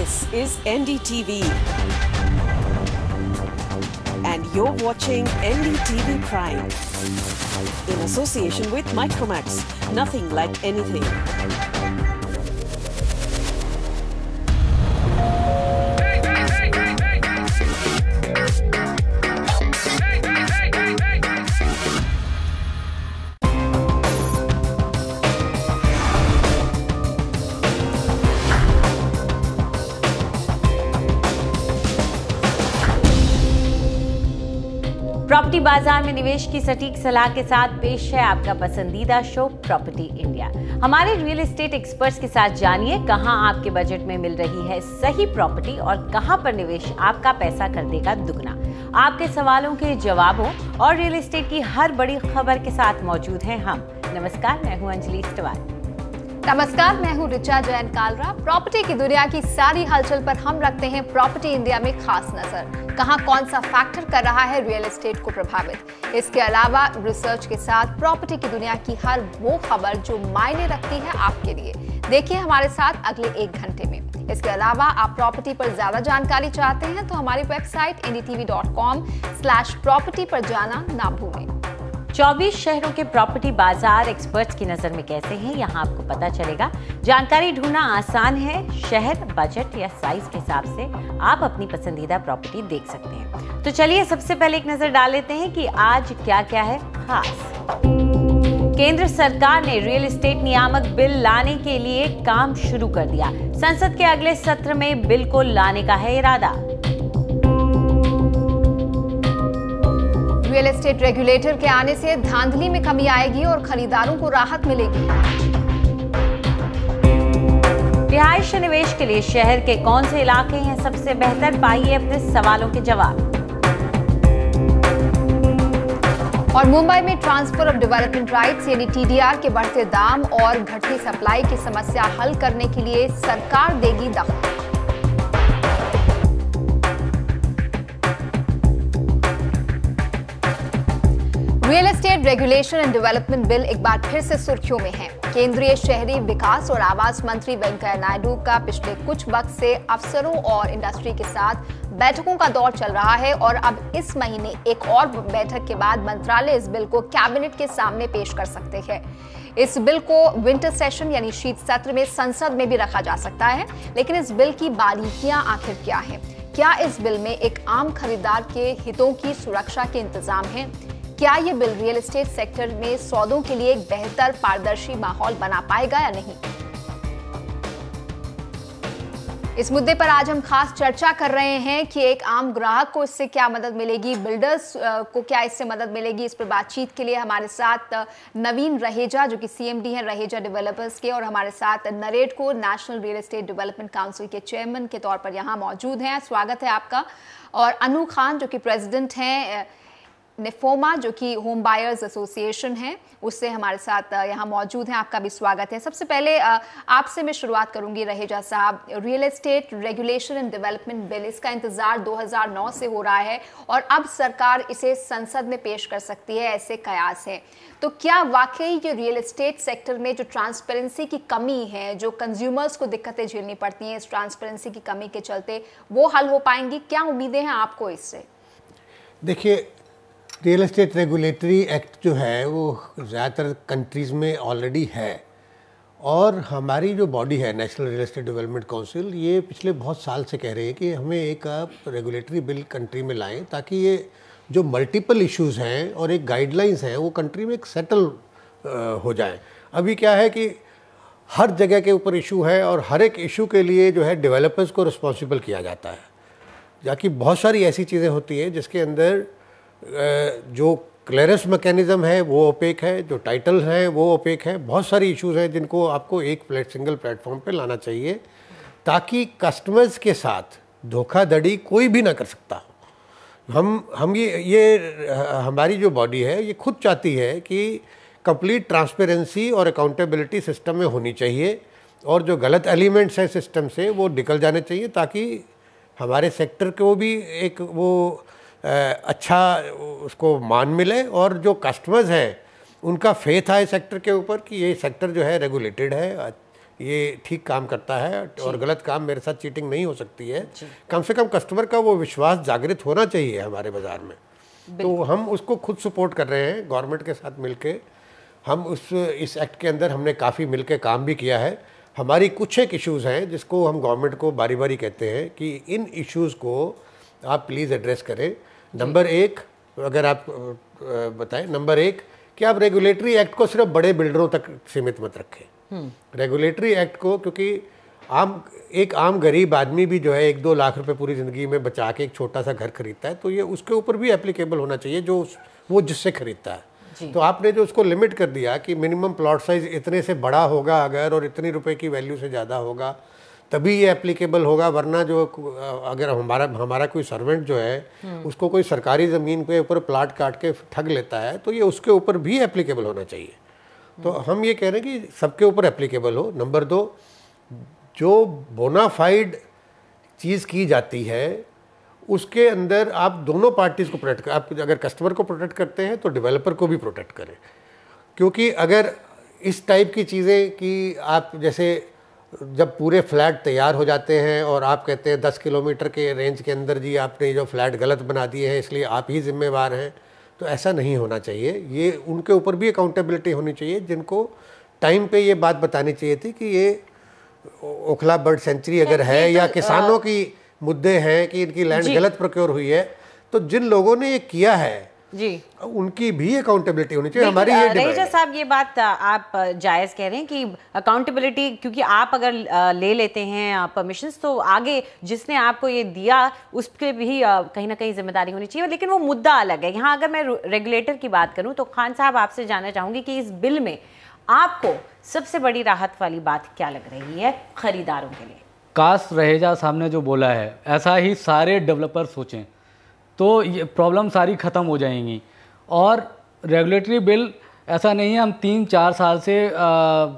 This is NDTV. And you're watching NDTV Prime. In association with Micromax. Nothing like anything. Property बाजार में निवेश की सटीक सलाह के साथ पेश है आपका पसंदीदा शो प्रॉपर्टी इंडिया। हमारे रियल एस्टेट एक्सपर्ट्स के साथ जानिए कहां आपके बजट में मिल रही है सही प्रॉपर्टी और कहां पर निवेश आपका पैसा कर देगा दुगना। आपके सवालों के जवाबों और रियल एस्टेट की हर बड़ी खबर के साथ मौजूद हैं हम। नमस्कार, मैं हूं अंजलि स्टवाल। नमस्कार, मैं हूं ऋचा जैन कालरा। प्रॉपर्टी की दुनिया की सारी हलचल पर हम रखते हैं प्रॉपर्टी इंडिया में खास नजर। कहां कौन सा फैक्टर कर रहा है रियल एस्टेट को प्रभावित। इसके अलावा रिसर्च के साथ प्रॉपर्टी की दुनिया की हर वो खबर जो मायने रखती है आपके लिए। देखिए हमारे साथ अगले 1 घंटे में। इसके अलावा आप प्रॉपर्टी पर ज्यादा जानकारी चाहते हैं तो हमारी वेबसाइट ndtv.com/property पर जाना ना भूलें। 24 शहरों के प्रॉपर्टी बाजार एक्सपर्ट्स की नजर में कैसे हैं, यहाँ आपको पता चलेगा। जानकारी ढूंढना आसान है। शहर, बजट या साइज के हिसाब से आप अपनी पसंदीदा प्रॉपर्टी देख सकते हैं। तो चलिए सबसे पहले एक नजर डाल लेते हैं कि आज क्या क्या है खास। केंद्र सरकार ने रियल एस्टेट नियामक बिल लाने के लिए काम शुरू कर दिया। संसद के अगले सत्र में बिल को लाने का है इरादा। रियल एस्टेट रेगुलेटर के आने से धांधली में कमी आएगी और खरीदारों को राहत मिलेगी। रिहायशी निवेश के लिए शहर के कौन से इलाके हैं सबसे बेहतर, पाइए अपने सवालों के जवाब। और मुंबई में ट्रांसफर ऑफ डेवलपमेंट राइट्स यानी TDR के बढ़ते दाम और घटती सप्लाई की समस्या हल करने के लिए सरकार देगी दखल। Real estate regulation and development bill एक बार फिर से सुर्खियों में है। केंद्रीय शहरी विकास और आवास मंत्री वेंकैया नायडू का पिछले कुछ वक्त से अफसरों और इंडस्ट्री के साथ बैठकों का दौर चल रहा है और अब इस महीने एक और बैठक के बाद मंत्रालय इस बिल को कैबिनेट के सामने पेश कर सकते हैं। इस बिल को विंटर सेशन यानी शीत सत्र में संसद में भी रखा जा सकता है, लेकिन इस बिल की बारीकियां आखिर क्या है? क्या इस बिल में एक आम खरीदार के हितों की सुरक्षा के इंतजाम है? क्या ये बिल रियल एस्टेट सेक्टर में सौदों के लिए एक बेहतर पारदर्शी माहौल बना पाएगा या नहीं? इस मुद्दे पर आज हम खास चर्चा कर रहे हैं कि एक आम ग्राहक को इससे क्या मदद मिलेगी, बिल्डर्स को क्या इससे मदद मिलेगी। इस पर बातचीत के लिए हमारे साथ नवीन रहेजा जो कि CMD हैं रहेजा डेवलपर्स के, और हमारे साथ NAREDCO national real estate development council के चेयरमैन के तौर पर यहाँ मौजूद हैं। स्वागत है आपका। और अनु खान जो कि प्रेसिडेंट हैं नेफोमा जो कि होम बायर्स एसोसिएशन है, उससे हमारे साथ यहाँ मौजूद हैं। आपका भी स्वागत है। सबसे पहले आपसे मैं शुरुआत करूंगी रहेजा साहब। Real estate regulation and development bill, इसका इंतजार 2009 से हो रहा है और अब सरकार इसे संसद में पेश कर सकती है, ऐसे कयास हैं। तो क्या वाकई ये रियल एस्टेट सेक्टर में जो ट्रांसपेरेंसी की कमी है, जो कंज्यूमर्स को दिक्कतें झेलनी पड़ती हैं इस ट्रांसपेरेंसी की कमी के चलते, वो हल हो पाएंगी? क्या उम्मीदें हैं आपको इससे? देखिए, रियल एस्टेट रेगुलेटरी एक्ट जो है वो ज़्यादातर कंट्रीज़ में ऑलरेडी है, और हमारी जो बॉडी है national real estate development council, ये पिछले बहुत साल से कह रहे हैं कि हमें एक रेगुलेटरी बिल कंट्री में लाएं ताकि ये जो मल्टीपल इश्यूज़ हैं और एक गाइडलाइंस हैं वो कंट्री में एक सेटल हो जाए। अभी क्या है कि हर जगह के ऊपर इशू है और हर एक इशू के लिए जो है डेवलपर्स को रिस्पॉन्सिबल किया जाता है, जबकि बहुत सारी ऐसी चीज़ें होती हैं जिसके अंदर जो क्लियरेंस मैकेनिज्म है वो ओपेक है, जो टाइटल है वो ओपेक है। बहुत सारी इश्यूज हैं जिनको आपको एक सिंगल प्लेटफॉर्म पे लाना चाहिए ताकि कस्टमर्स के साथ धोखाधड़ी कोई भी ना कर सकता। हम ये हमारी जो बॉडी है ये खुद चाहती है कि कंप्लीट ट्रांसपेरेंसी और अकाउंटेबिलिटी सिस्टम में होनी चाहिए, और जो गलत एलिमेंट्स हैं सिस्टम से वो निकल जाने चाहिए ताकि हमारे सेक्टर को भी एक वो अच्छा उसको मान मिले, और जो कस्टमर्स हैं उनका फेथ आए सेक्टर के ऊपर कि ये सेक्टर जो है रेगुलेटेड है, ये ठीक काम करता है और गलत काम मेरे साथ चीटिंग नहीं हो सकती है। कम से कम कस्टमर का वो विश्वास जागृत होना चाहिए हमारे बाज़ार में। तो हम उसको खुद सपोर्ट कर रहे हैं गवर्नमेंट के साथ मिलके। हम इस एक्ट के अंदर हमने काफ़ी मिलके काम भी किया है। हमारी कुछ एक इश्यूज़ हैं जिसको हम गवर्नमेंट को बारी बारी कहते हैं कि इन इश्यूज़ को आप प्लीज़ एड्रेस करें। नंबर 1 अगर आप बताएं, नंबर 1 कि आप रेगुलेटरी एक्ट को सिर्फ बड़े बिल्डरों तक सीमित मत रखें। रेगुलेटरी एक्ट को, क्योंकि एक आम गरीब आदमी भी जो है 1-2 लाख रुपए पूरी ज़िंदगी में बचा के एक छोटा सा घर खरीदता है, तो ये उसके ऊपर भी एप्लीकेबल होना चाहिए जो वो जिससे खरीदता है। तो आपने जो उसको लिमिट कर दिया कि मिनिमम प्लॉट साइज इतने से बड़ा होगा अगर और इतनी रुपए की वैल्यू से ज़्यादा होगा तभी ये एप्लीकेबल होगा, वरना जो अगर हमारा कोई सर्वेंट जो है उसको कोई सरकारी ज़मीन पे ऊपर प्लाट काट के ठग लेता है तो ये उसके ऊपर भी एप्लीकेबल होना चाहिए। तो हम ये कह रहे हैं कि सबके ऊपर एप्लीकेबल हो। नंबर 2, जो बोनाफाइड चीज़ की जाती है उसके अंदर आप दोनों पार्टीज़ को प्रोटेक्ट आप अगर कस्टमर को प्रोटेक्ट करते हैं तो डेवलपर को भी प्रोटेक्ट करें। क्योंकि अगर इस टाइप की चीज़ें कि आप जैसे जब पूरे फ्लैट तैयार हो जाते हैं और आप कहते हैं 10 किलोमीटर के रेंज के अंदर जी आपने जो फ्लैट गलत बना दिए हैं इसलिए आप ही जिम्मेवार हैं, तो ऐसा नहीं होना चाहिए। ये उनके ऊपर भी अकाउंटेबिलिटी होनी चाहिए जिनको टाइम पे ये बात बतानी चाहिए थी कि ये ओखला बर्ड सेंचुरी अगर है या किसानों की मुद्दे हैं कि इनकी लैंड गलत प्रोक्योर हुई है, तो जिन लोगों ने ये किया है जी उनकी भी अकाउंटेबिलिटी होनी चाहिए। हमारी ये रहीजा साहब ये बात आप जायज़ कह रहे हैं कि अकाउंटेबिलिटी, क्योंकि आप अगर ले लेते हैं परमिशंस तो आगे जिसने आपको ये दिया उस पर भी कहीं ना कहीं जिम्मेदारी होनी चाहिए। लेकिन वो मुद्दा अलग है। यहाँ अगर मैं रेगुलेटर की बात करूँ तो खान साहब आपसे जानना चाहूँगी कि इस बिल में आपको सबसे बड़ी राहत वाली बात क्या लग रही है खरीदारों के लिए? काश रहेजा साहब ने जो बोला है ऐसा ही सारे डेवलपर सोचें तो ये प्रॉब्लम सारी ख़त्म हो जाएंगी। और रेगुलेटरी बिल ऐसा नहीं है, हम 3-4 साल से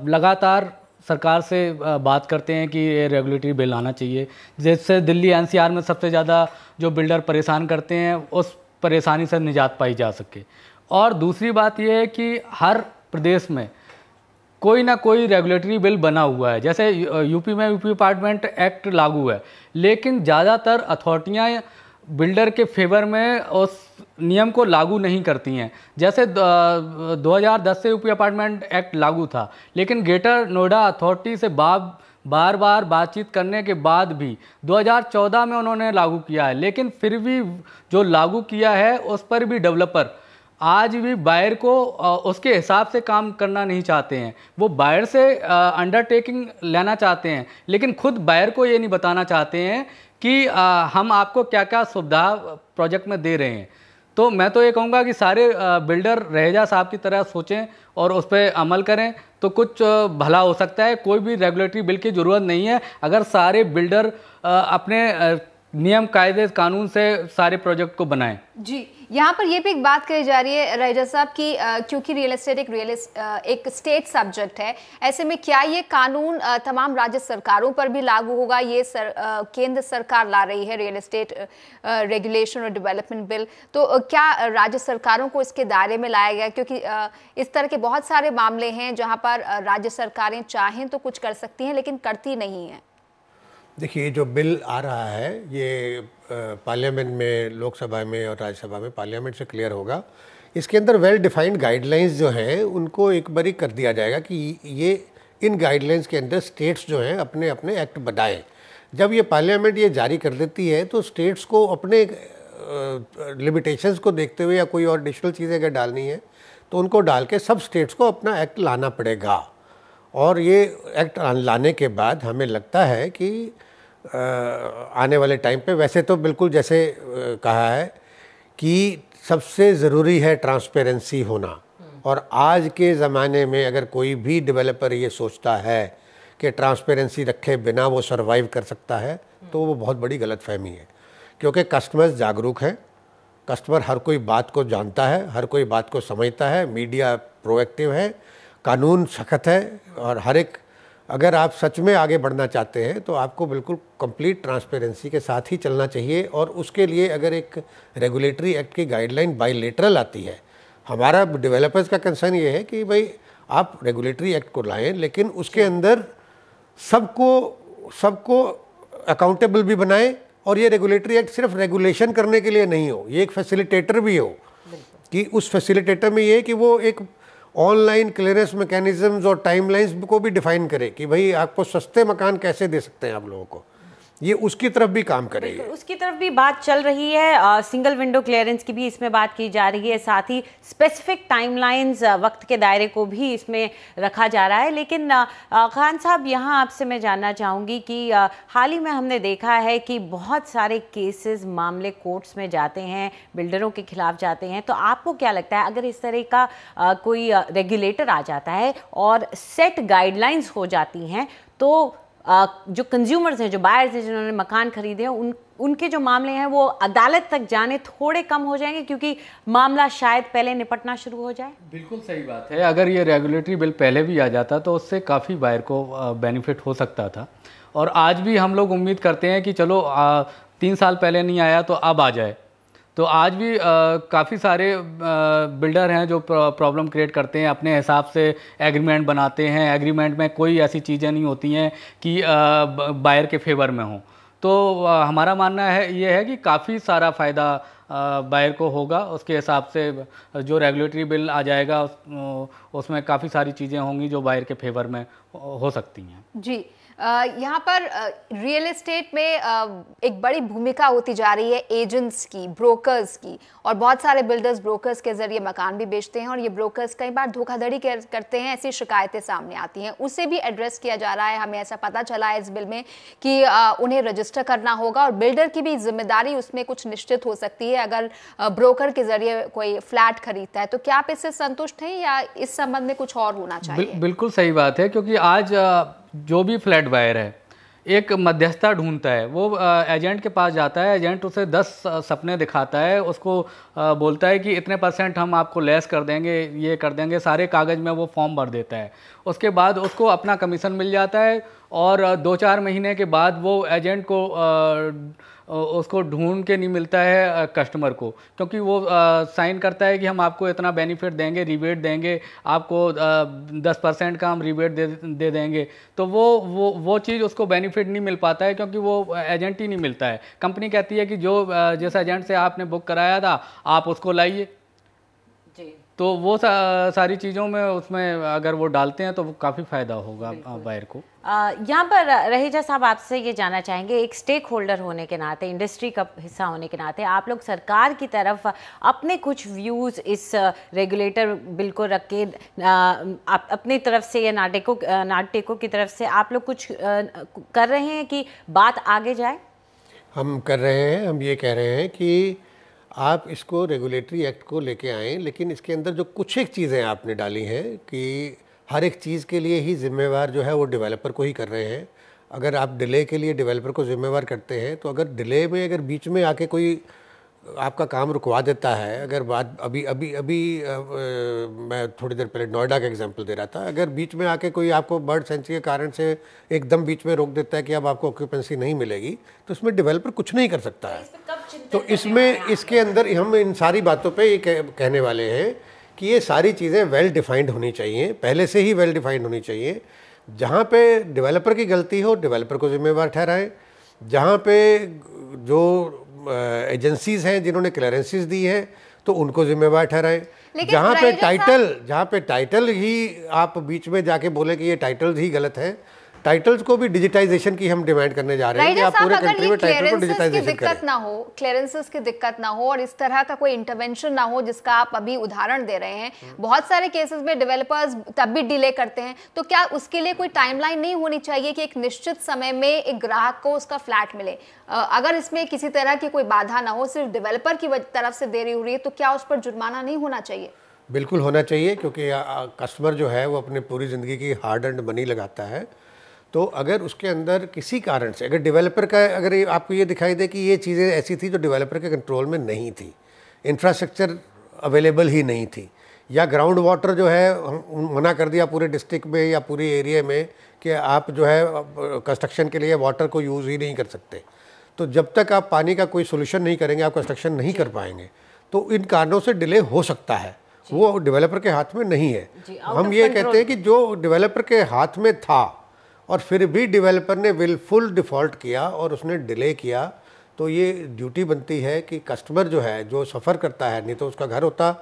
लगातार सरकार से बात करते हैं कि ये रेगुलेटरी बिल आना चाहिए, जिससे दिल्ली एनसीआर में सबसे ज़्यादा जो बिल्डर परेशान करते हैं उस परेशानी से निजात पाई जा सके। और दूसरी बात यह है कि हर प्रदेश में कोई ना कोई रेगुलेटरी बिल बना हुआ है। जैसे यूपी में यूपी अपार्टमेंट एक्ट लागू है, लेकिन ज़्यादातर अथॉरिटियाँ बिल्डर के फेवर में उस नियम को लागू नहीं करती हैं। जैसे 2010 से यूपी अपार्टमेंट एक्ट लागू था, लेकिन ग्रेटर नोएडा अथॉरिटी से बार बार बातचीत करने के बाद भी 2014 में उन्होंने लागू किया है, लेकिन फिर भी जो लागू किया है उस पर भी डेवलपर आज भी बायर को उसके हिसाब से काम करना नहीं चाहते हैं। वो बायर से अंडरटेकिंग लेना चाहते हैं, लेकिन खुद बायर को ये नहीं बताना चाहते हैं कि हम आपको क्या क्या सुविधा प्रोजेक्ट में दे रहे हैं। तो मैं तो ये कहूँगा कि सारे बिल्डर रहेजा साहब की तरह सोचें और उस पर अमल करें तो कुछ भला हो सकता है। कोई भी रेगुलेटरी बिल की ज़रूरत नहीं है अगर सारे बिल्डर अपने नियम कायदे कानून से सारे प्रोजेक्ट को बनाएं। जी, यहाँ पर ये भी एक बात कही जा रही है रहेजा साहब कि क्योंकि रियल एस्टेट एक स्टेट सब्जेक्ट है, ऐसे में क्या ये कानून तमाम राज्य सरकारों पर भी लागू होगा? ये केंद्र सरकार ला रही है रियल एस्टेट रेगुलेशन और डेवलपमेंट बिल, तो क्या राज्य सरकारों को इसके दायरे में लाया गया? क्योंकि इस तरह के बहुत सारे मामले हैं जहाँ पर राज्य सरकारें चाहें तो कुछ कर सकती हैं लेकिन करती नहीं हैं। देखिए, जो बिल आ रहा है ये पार्लियामेंट में, लोकसभा में और राज्यसभा में, पार्लियामेंट से क्लियर होगा। इसके अंदर वेल डिफाइंड गाइडलाइंस जो हैं उनको एक बारी कर दिया जाएगा कि ये इन गाइडलाइंस के अंदर स्टेट्स जो हैं अपने अपने एक्ट बनाएं। जब ये पार्लियामेंट ये जारी कर देती है तो स्टेट्स को अपने लिमिटेशंस को देखते हुए या कोई और एडिशनल चीज़ें अगर डालनी है तो उनको डाल के सब स्टेट्स को अपना एक्ट लाना पड़ेगा। और ये एक्ट लाने के बाद हमें लगता है कि आने वाले टाइम पे, वैसे तो बिल्कुल जैसे कहा है कि सबसे ज़रूरी है ट्रांसपेरेंसी होना, और आज के ज़माने में अगर कोई भी डेवलपर ये सोचता है कि ट्रांसपेरेंसी रखे बिना वो सरवाइव कर सकता है तो वो बहुत बड़ी गलतफहमी है। क्योंकि कस्टमर्स जागरूक हैं, कस्टमर हर कोई बात को जानता है, हर कोई बात को समझता है, मीडिया प्रोएक्टिव है, कानून सख्त है, और हर एक, अगर आप सच में आगे बढ़ना चाहते हैं तो आपको बिल्कुल कंप्लीट ट्रांसपेरेंसी के साथ ही चलना चाहिए। और उसके लिए अगर एक रेगुलेटरी एक्ट की गाइडलाइन बायलैटरल आती है, हमारा डेवलपर्स का कंसर्न ये है कि भाई आप रेगुलेटरी एक्ट को लाएं लेकिन उसके अंदर सबको अकाउंटेबल भी बनाए, और ये रेगुलेटरी एक्ट सिर्फ रेगुलेशन करने के लिए नहीं हो, ये एक फैसिलिटेटर भी हो, कि उस फैसिलिटेटर में ये कि वो एक ऑनलाइन क्लियरेंस मैकेनिज्म्स और टाइमलाइंस को भी डिफाइन करे कि भाई आपको सस्ते मकान कैसे दे सकते हैं आप लोगों को, ये उसकी तरफ भी काम करेगी। उसकी तरफ भी बात चल रही है, सिंगल विंडो क्लियरेंस की भी इसमें बात की जा रही है, साथ ही स्पेसिफिक टाइमलाइंस, वक्त के दायरे को भी इसमें रखा जा रहा है। लेकिन खान साहब, यहाँ आपसे मैं जानना चाहूँगी कि हाल ही में हमने देखा है कि बहुत सारे केसेस, मामले कोर्ट्स में जाते हैं, बिल्डरों के खिलाफ जाते हैं, तो आपको क्या लगता है अगर इस तरह का कोई रेगुलेटर आ जाता है और सेट गाइडलाइंस हो जाती हैं, तो जो कंज्यूमर्स हैं, जो बायर्स हैं, जिन्होंने मकान खरीदे हैं, उनके जो मामले हैं वो अदालत तक जाने थोड़े कम हो जाएंगे, क्योंकि मामला शायद पहले निपटना शुरू हो जाए? बिल्कुल सही बात है। अगर ये रेगुलेटरी बिल पहले भी आ जाता तो उससे काफ़ी बायर को बेनिफिट हो सकता था, और आज भी हम लोग उम्मीद करते हैं कि चलो 3 साल पहले नहीं आया तो अब आ जाए। तो आज भी काफ़ी सारे बिल्डर हैं जो प्रॉब्लम क्रिएट करते हैं, अपने हिसाब से एग्रीमेंट बनाते हैं, एग्रीमेंट में कोई ऐसी चीज़ें नहीं होती हैं कि बायर के फेवर में हों। तो हमारा मानना है ये है कि काफ़ी सारा फ़ायदा बायर को होगा, उसके हिसाब से जो रेगुलेटरी बिल आ जाएगा उसमें काफ़ी सारी चीज़ें होंगी जो बायर के फेवर में हो सकती हैं। जी, यहाँ पर रियल एस्टेट में एक बड़ी भूमिका होती जा रही है एजेंट्स की, ब्रोकर्स की, और बहुत सारे बिल्डर्स ब्रोकर्स के जरिए मकान भी बेचते हैं, और ये ब्रोकर्स कई बार धोखाधड़ी करते हैं, ऐसी शिकायतें सामने आती हैं, उसे भी एड्रेस किया जा रहा है। हमें ऐसा पता चला है इस बिल में कि उन्हें रजिस्टर करना होगा, और बिल्डर की भी जिम्मेदारी उसमें कुछ निश्चित हो सकती है अगर ब्रोकर के जरिए कोई फ्लैट खरीदता है। तो क्या आप इससे संतुष्ट हैं या इस संबंध में कुछ और होना चाहिए? बिल्कुल सही बात है, क्योंकि आज जो भी फ्लैट बायर है एक मध्यस्थता ढूंढता है, वो एजेंट के पास जाता है, एजेंट उसे 10 सपने दिखाता है, उसको बोलता है कि इतने % हम आपको लेस कर देंगे, ये कर देंगे, सारे कागज़ में वो फॉर्म भर देता है। उसके बाद उसको अपना कमीशन मिल जाता है, और 2-4 महीने के बाद वो एजेंट को उसको ढूंढ के नहीं मिलता है कस्टमर को, क्योंकि वो साइन करता है कि हम आपको इतना बेनिफिट देंगे, रिबेट देंगे, आपको 10% का हम रिबेट दे देंगे। तो वो चीज़ उसको बेनिफिट नहीं मिल पाता है, क्योंकि वो एजेंट ही नहीं मिलता है। कंपनी कहती है कि जो जिस एजेंट से आपने बुक कराया था आप उसको लाइए। तो वो सारी चीज़ों में उसमें अगर वो डालते हैं तो वो काफ़ी फ़ायदा होगा बायर को। यहाँ पर रहेजा साहब, आपसे ये जानना चाहेंगे, एक स्टेक होल्डर होने के नाते, इंडस्ट्री का हिस्सा होने के नाते, आप लोग सरकार की तरफ अपने कुछ व्यूज़ इस रेगुलेटर बिल को रख के अपनी तरफ से या नाटेको की तरफ से आप लोग कुछ कर रहे हैं कि बात आगे जाए? हम कर रहे हैं। हम ये कह रहे हैं कि आप इसको रेगुलेटरी एक्ट को लेके आएँ, लेकिन इसके अंदर जो कुछ एक चीज़ें आपने डाली हैं कि हर एक चीज़ के लिए ही जिम्मेवार जो है वो डेवलपर को ही कर रहे हैं। अगर आप डिले के लिए डेवलपर को जिम्मेवार करते हैं, तो अगर डिले में अगर बीच में आके कोई आपका काम रुकवा देता है, अगर बात अभी मैं थोड़ी देर पहले नोएडा का एग्जांपल दे रहा था, अगर बीच में आके कोई आपको बर्ड सेंचुरी के कारण से एकदम बीच में रोक देता है कि अब आपको ऑक्यूपेंसी नहीं मिलेगी, तो इसमें डेवलपर कुछ नहीं कर सकता है। तो इसमें इसके अंदर हम इन सारी बातों पे ये कहने वाले हैं कि ये सारी चीज़ें वेल डिफाइंड होनी चाहिए, पहले से ही वेल डिफाइंड होनी चाहिए। जहाँ पे डेवलपर की गलती हो, डेवलपर को जिम्मेवार ठहराएं। जहाँ पे जो एजेंसीज हैं जिन्होंने क्लियरेंसेस दी है, तो उनको जिम्मेवार ठहराएं। जहाँ पे टाइटल ही आप बीच में जाके बोले कि ये टाइटल ही गलत है, टाइटल्स को भी डिजिटाइजेशन की हम डिमांड करने जा रहे हैं कि आप पूरे कंट्री में टाइटल को डिजिटाइजेशन करें। क्लियरेंसेस की दिक्कत ना हो और इस तरह का कोई इंटरवेंशन ना हो जिसका आप अभी उदाहरण दे रहे हैं। बहुत सारे केसेस में डेवलपर्स तब भी डिले करते हैं, तो क्या उसके लिए कोई टाइमलाइन नहीं होनी चाहिए कि एक निश्चित समय में एक ग्राहक को उसका फ्लैट मिले? अगर इसमें किसी तरह की कोई बाधा ना हो, सिर्फ डेवलपर की तरफ से देरी हो रही है, तो क्या उस पर जुर्माना नहीं होना चाहिए? बिल्कुल होना चाहिए, क्योंकि कस्टमर जो है वो अपने पूरी ज़िंदगी की हार्ड अर्न्ड मनी लगाता है। तो अगर उसके अंदर किसी कारण से अगर डेवलपर का अगर आपको ये दिखाई दे कि ये चीज़ें ऐसी थी जो डेवलपर के कंट्रोल में नहीं थी, इंफ्रास्ट्रक्चर अवेलेबल ही नहीं थी, या ग्राउंड वाटर जो है मना कर दिया पूरे डिस्ट्रिक्ट में या पूरे एरिया में कि आप जो है कंस्ट्रक्शन के लिए वाटर को यूज़ ही नहीं कर सकते, तो जब तक आप पानी का कोई सोल्यूशन नहीं करेंगे आप कंस्ट्रक्शन नहीं कर पाएंगे। तो इन कारणों से डिले हो सकता है, वो डेवलपर के हाथ में नहीं है। हम ये कहते हैं कि जो डेवलपर के हाथ में था और फिर भी डेवलपर ने विलफुल डिफ़ॉल्ट किया और उसने डिले किया, तो ये ड्यूटी बनती है कि कस्टमर जो है, जो सफ़र करता है, नहीं तो उसका घर होता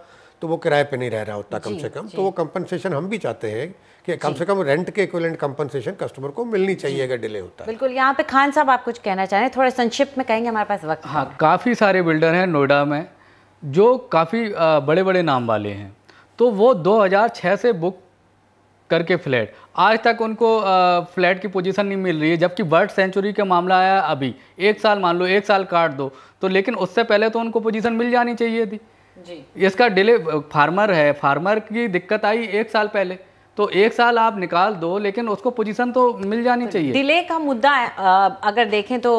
तो वो किराए पे नहीं रह रहा होता कम से कम, तो वो कंपनसेशन हम भी चाहते हैं कि कम से कम रेंट के इक्विवेलेंट कंपनसेशन कस्टमर को मिलनी चाहिए अगर डिले होता है। बिल्कुल। यहाँ पे खान साहब आप कुछ कहना चाह रहे हैं, थोड़ा संक्षिप्त में कहेंगे, हमारे पास वक्त। हाँ, काफ़ी सारे बिल्डर हैं नोएडा में जो काफ़ी बड़े बड़े नाम वाले हैं, तो वो 2006 से बुक करके फ्लैट, आज तक उनको फ्लैट की पोजीशन नहीं मिल रही है, जबकि बर्ड सेंचुरी का मामला आया अभी 1 साल, मान लो 1 साल काट दो, तो लेकिन उससे पहले तो उनको पोजीशन मिल जानी चाहिए थी जी। इसका डिले, फार्मर है, फार्मर की दिक्कत आई 1 साल पहले, तो 1 साल आप निकाल दो, लेकिन उसको पोजीशन तो मिल जानी चाहिए। डिले का मुद्दा अगर देखें तो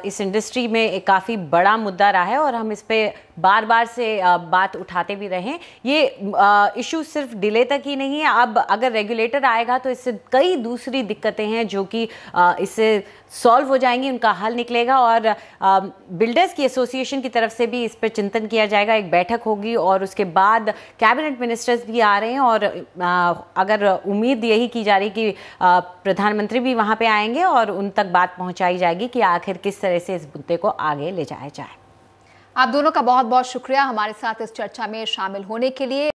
इस इंडस्ट्री में एक काफ़ी बड़ा मुद्दा रहा है और हम इस पे बार बार से बात उठाते भी रहे। ये इशू सिर्फ डिले तक ही नहीं है, अब अगर रेगुलेटर आएगा तो इससे कई दूसरी दिक्कतें हैं जो कि इससे सॉल्व हो जाएंगी, उनका हल निकलेगा और बिल्डर्स की एसोसिएशन की तरफ से भी इस पर चिंतन किया जाएगा, एक बैठक होगी और उसके बाद कैबिनेट मिनिस्टर्स भी आ रहे हैं और अगर उम्मीद यही की जा रही कि प्रधानमंत्री भी वहाँ पे आएंगे और उन तक बात पहुँचाई जाएगी कि आखिर किस तरह से इस मुद्दे को आगे ले जाया जाए। आप दोनों का बहुत बहुत शुक्रिया हमारे साथ इस चर्चा में शामिल होने के लिए।